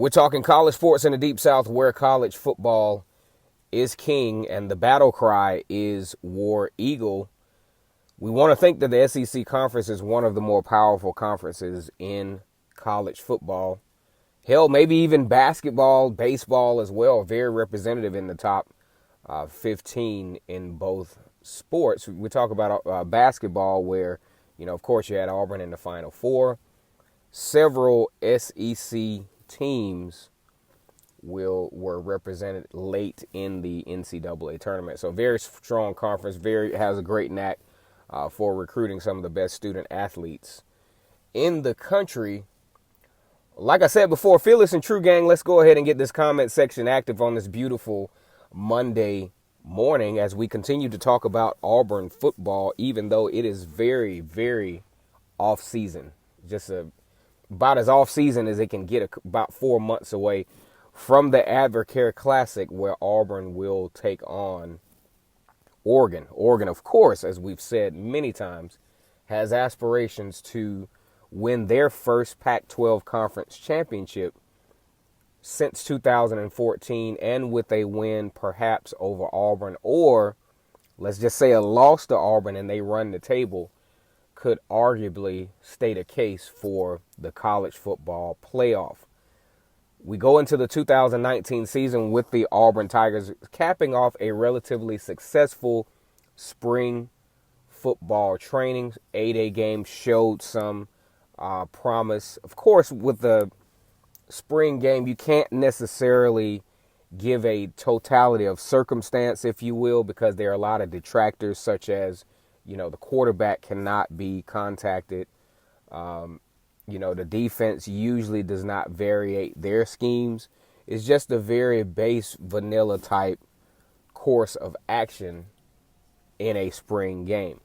We're talking college sports in the Deep South, where college football is king and the battle cry is War Eagle. We want to think that the SEC conference is one of the more powerful conferences in college football. Hell, maybe even basketball, baseball as well. Very representative in the top 15 in both sports. We talk about basketball where, of course, you had Auburn in the Final Four. Several SEC teams were represented late in the NCAA tournament. So very strong conference, has a great knack for recruiting some of the best student athletes in the country. Like I said before, Fearless and True Gang, let's go ahead and get this comment section active on this beautiful Monday morning as we continue to talk about Auburn football, even though it is very, very off-season. About as off-season as it can get, about 4 months away from the Advocare Classic, where Auburn will take on Oregon. Oregon, of course, as we've said many times, has aspirations to win their first Pac-12 conference championship since 2014, and with a win perhaps over Auburn, or let's just say a loss to Auburn and they run the table, could arguably state a case for the college football playoff. We go into the 2019 season with the Auburn Tigers capping off a relatively successful spring football training. 8-day game showed some promise. Of course, with the spring game, you can't necessarily give a totality of circumstance, if you will, because there are a lot of detractors, such as, the quarterback cannot be contacted. The defense usually does not variate their schemes. It's just a very base vanilla type course of action in a spring game.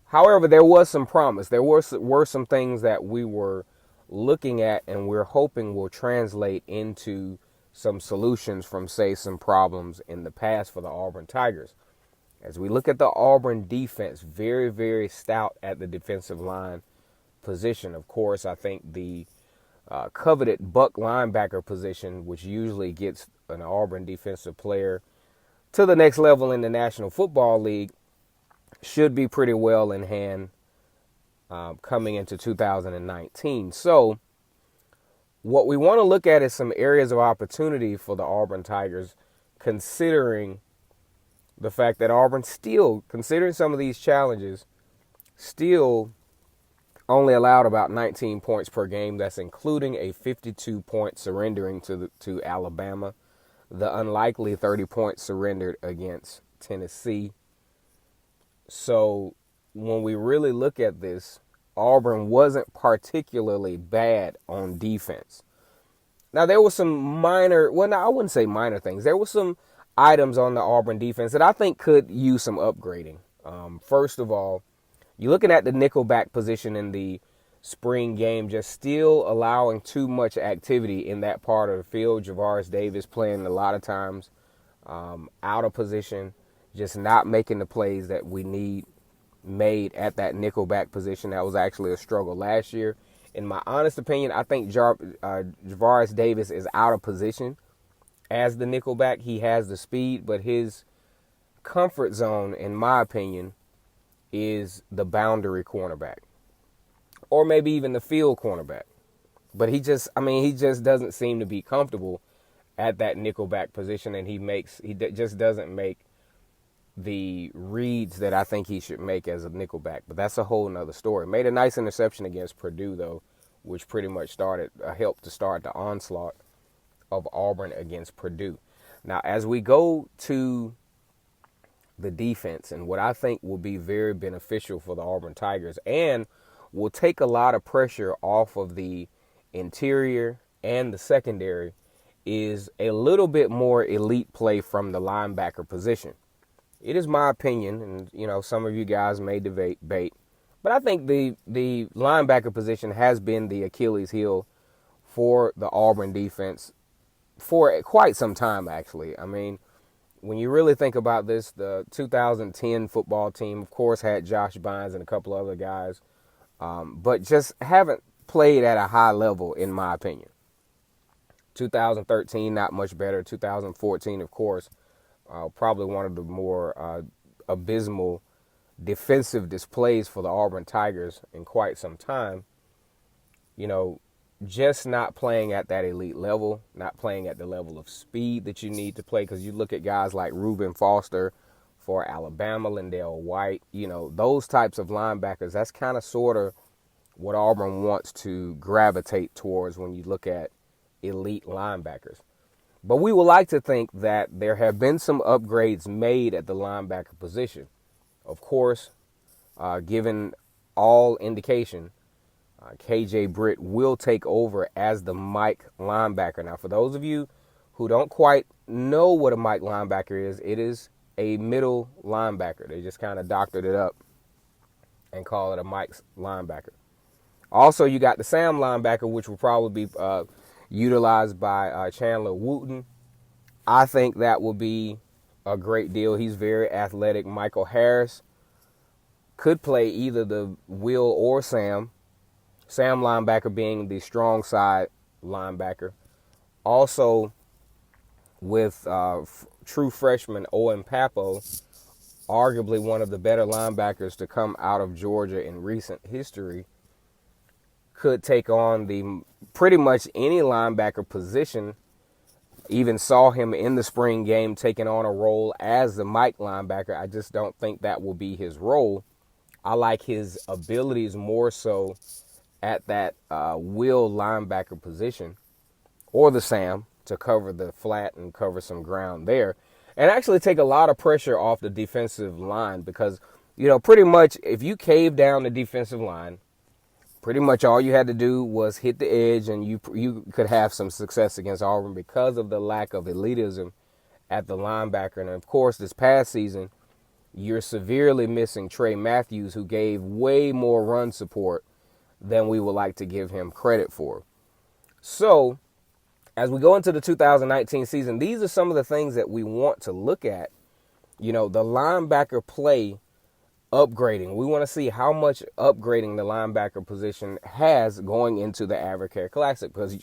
However, there was some promise. There were some things that we were looking at and we're hoping will translate into some solutions from, say, some problems in the past for the Auburn Tigers. As we look at the Auburn defense, very, very stout at the defensive line position. Of course, I think the coveted buck linebacker position, which usually gets an Auburn defensive player to the next level in the National Football League, should be pretty well in hand coming into 2019. So what we want to look at is some areas of opportunity for the Auburn Tigers, considering the fact that Auburn still, considering some of these challenges, still only allowed about 19 points per game. That's including a 52-point surrendering to Alabama, the unlikely 30 points surrendered against Tennessee. So when we really look at this, Auburn wasn't particularly bad on defense. Now, there were some I wouldn't say minor things. There were some items on the Auburn defense that I think could use some upgrading. First of all, you're looking at the nickelback position in the spring game, just still allowing too much activity in that part of the field. Javaris Davis playing a lot of times out of position, just not making the plays that we need made at that nickelback position. That was actually a struggle last year. In my honest opinion, I think Javaris Davis is out of position as the nickelback. He has the speed, but his comfort zone, in my opinion, is the boundary cornerback, or maybe even the field cornerback. But he just doesn't seem to be comfortable at that nickelback position, and he just doesn't make the reads that I think he should make as a nickelback. But that's a whole nother story. Made a nice interception against Purdue, though, which pretty much helped to start the onslaught of Auburn against Purdue. Now, as we go to the defense, and what I think will be very beneficial for the Auburn Tigers and will take a lot of pressure off of the interior and the secondary, is a little bit more elite play from the linebacker position. It is my opinion, and some of you guys may debate, but I think the linebacker position has been the Achilles heel for the Auburn defense for quite some time, actually. I mean, when you really think about this, the 2010 football team, of course, had Josh Bynes and a couple other guys, but just haven't played at a high level, in my opinion. 2013, not much better. 2014, of course, probably one of the more abysmal defensive displays for the Auburn Tigers in quite some time. You know, just not playing at that elite level, not playing at the level of speed that you need to play, because you look at guys like Reuben Foster for Alabama, Lindell White, those types of linebackers, that's kind of sort of what Auburn wants to gravitate towards when you look at elite linebackers. But we would like to think that there have been some upgrades made at the linebacker position. Of course, given all indication, KJ Britt will take over as the Mike linebacker. Now, for those of you who don't quite know what a Mike linebacker is, it is a middle linebacker. They just kind of doctored it up and call it a Mike's linebacker. Also, you got the Sam linebacker, which will probably be utilized by Chandler Wooten. I think that will be a great deal. He's very athletic. Michael Harris could play either the Will or Sam. Sam linebacker being the strong side linebacker. Also, with true freshman Owen Papo, arguably one of the better linebackers to come out of Georgia in recent history, could take on the pretty much any linebacker position. Even saw him in the spring game taking on a role as the Mike linebacker. I just don't think that will be his role. I like his abilities more so at that Will linebacker position, or the Sam, to cover the flat and cover some ground there, and actually take a lot of pressure off the defensive line, because, pretty much if you cave down the defensive line, pretty much all you had to do was hit the edge, and you could have some success against Auburn because of the lack of elitism at the linebacker. And, of course, this past season, you're severely missing Trey Matthews, who gave way more run support than we would like to give him credit for. So, as we go into the 2019 season, these are some of the things that we want to look at. The linebacker play upgrading. We want to see how much upgrading the linebacker position has going into the Advocare Classic, because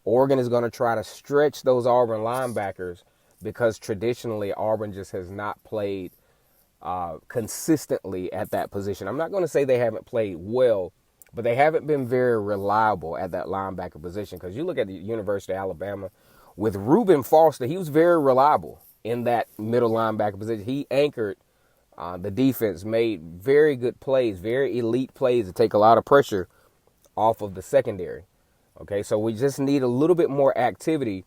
Oregon is going to try to stretch those Auburn linebackers, because traditionally Auburn just has not played consistently at that position. I'm not going to say they haven't played well, but they haven't been very reliable at that linebacker position, because you look at the University of Alabama with Reuben Foster, he was very reliable in that middle linebacker position. He anchored the defense, made very good plays, very elite plays to take a lot of pressure off of the secondary. Okay, so we just need a little bit more activity,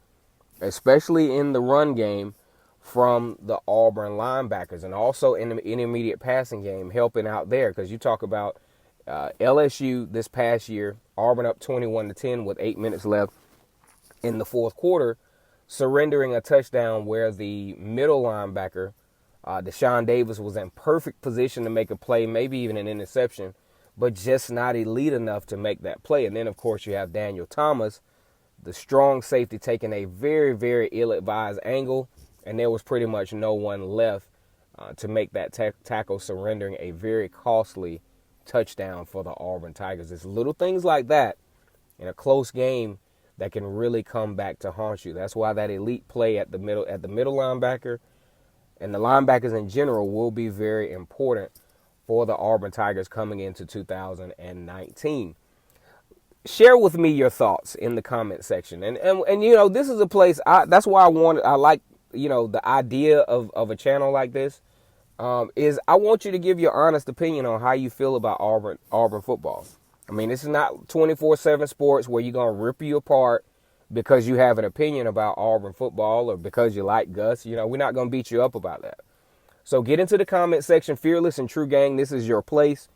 especially in the run game, from the Auburn linebackers, and also in the intermediate passing game, helping out there, because you talk about LSU this past year, Auburn up 21-10 with 8 minutes left in the fourth quarter, surrendering a touchdown where the middle linebacker, Deshaun Davis, was in perfect position to make a play, maybe even an interception, but just not elite enough to make that play. And then, of course, you have Daniel Thomas, the strong safety, taking a very, very ill-advised angle, and there was pretty much no one left to make that tackle, surrendering a very costly touchdown for the Auburn Tigers. It's little things like that in a close game that can really come back to haunt you. That's why that elite play at the middle linebacker and the linebackers in general will be very important for the Auburn Tigers coming into 2019. Share with me your thoughts in the comment section. And this is a place, that's why I like, the idea of a channel like this, is I want you to give your honest opinion on how you feel about Auburn football. I mean, this is not 24/7 sports where you're going to rip you apart because you have an opinion about Auburn football or because you like Gus. We're not going to beat you up about that. So get into the comment section, Fearless and True Gang. This is your place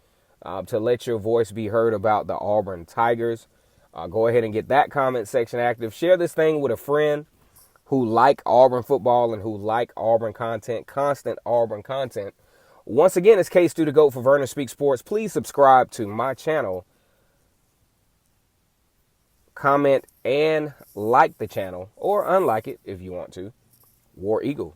to let your voice be heard about the Auburn Tigers. Go ahead and get that comment section active. Share this thing with a friend who like Auburn football and who like Auburn content, constant Auburn content. Once again, it's K-Stu the GOAT for Vernon Speaks Sports. Please subscribe to my channel, comment, and like the channel, or unlike it if you want to. War Eagle.